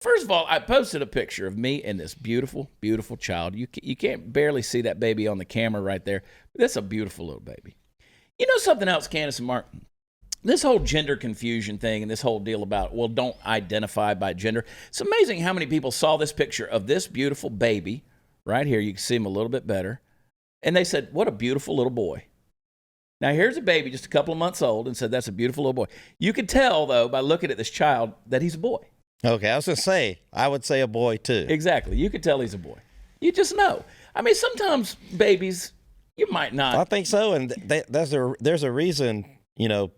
First of all, I posted a picture of me and this beautiful, beautiful child. You can't barely see that baby on the camera right there. But that's a beautiful little baby. You know something else, Candace and Mark? This whole gender confusion thing and this whole deal about, well, don't identify by gender. It's amazing how many people saw this picture of this beautiful baby right here. You can see him a little bit better. And they said, what a beautiful little boy. Now, here's a baby just a couple of months old and said, that's a beautiful little boy. You could tell, though, by looking at this child that he's a boy. Okay, I was going to say, I would say a boy, too. Exactly. You could tell he's a boy. You just know. I mean, sometimes babies, you might not. I think so, and there's a reason,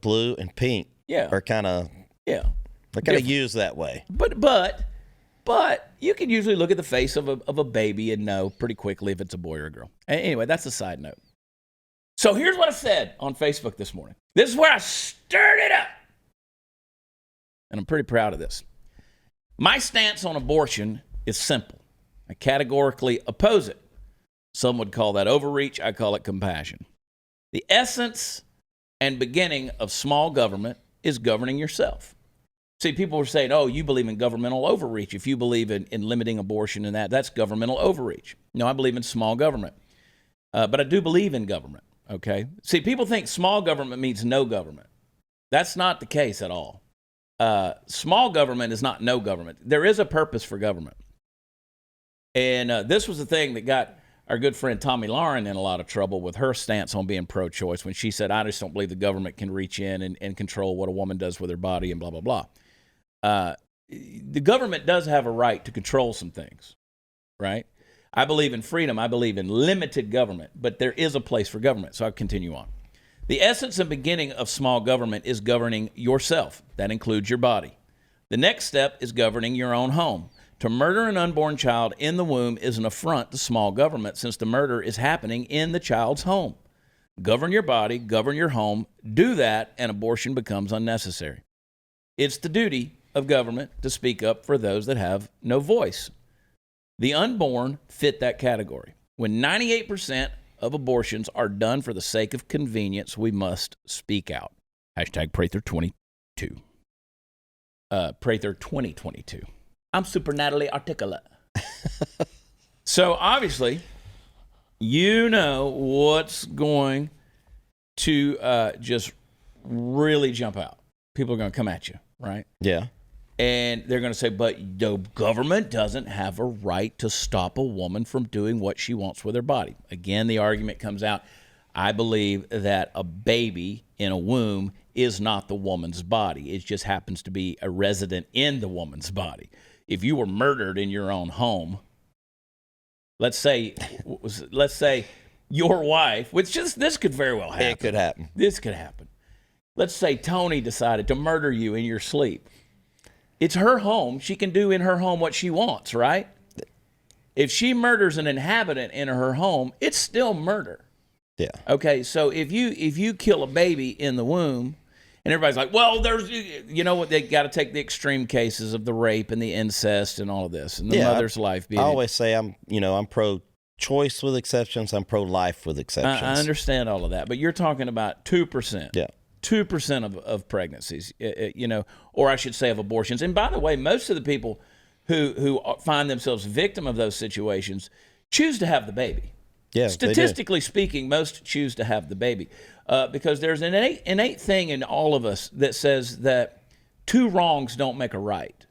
blue and pink are kind of used that way. But you can usually look at the face of a baby and know pretty quickly if it's a boy or a girl. Anyway, that's a side note. So here's what I said on Facebook this morning. This is where I stirred it up. And I'm pretty proud of this. My stance on abortion is simple. I categorically oppose it. Some would call that overreach. I call it compassion. The essence and beginning of small government is governing yourself. See, people were saying, oh, you believe in governmental overreach. If you believe in limiting abortion and that's governmental overreach. No, I believe in small government. But I do believe in government, okay? See, people think small government means no government. That's not the case at all. Small government is not no government. There is a purpose for government. And this was the thing that got our good friend Tommy Lauren in a lot of trouble with her stance on being pro-choice when she said, I just don't believe the government can reach in and control what a woman does with her body and blah, blah, blah. The government does have a right to control some things, right? I believe in freedom. I believe in limited government, but there is a place for government. So I'll continue on. The essence and beginning of small government is governing yourself. That includes your body. The next step is governing your own home. To murder an unborn child in the womb is an affront to small government since the murder is happening in the child's home. Govern your body, govern your home, do that, and abortion becomes unnecessary. It's the duty of government to speak up for those that have no voice. The unborn fit that category. When 98% of abortions are done for the sake of convenience, we must speak out. Hashtag Prather22. Prather 2022. I'm super Natalie articulate. So obviously, you know what's going to just really jump out. People are going to come at you, right? Yeah. And they're going to say, but the government doesn't have a right to stop a woman from doing what she wants with her body. Again, the argument comes out, I believe that a baby in a womb is not the woman's body. It just happens to be a resident in the woman's body. If you were murdered in your own home, let's say your wife, which just this could very well happen. It could happen. This could happen. Let's say Tony decided to murder you in your sleep. It's her home. She can do in her home what she wants, right? If she murders an inhabitant in her home, it's still murder. Yeah. Okay, so if you kill a baby in the womb, and everybody's like, well, there's, you know what, they got to take the extreme cases of the rape and the incest and all of this, and the mother's life being. I always say I'm pro-choice with exceptions. I'm pro-life with exceptions. I understand all of that, but you're talking about 2%. Yeah. 2% of pregnancies, or I should say of abortions. And by the way, most of the people who find themselves victim of those situations choose to have the baby. Yeah, statistically speaking, most choose to have the baby because there's an innate thing in all of us that says that two wrongs don't make a right.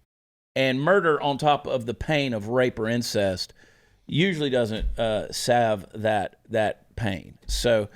And murder on top of the pain of rape or incest usually doesn't salve that pain. So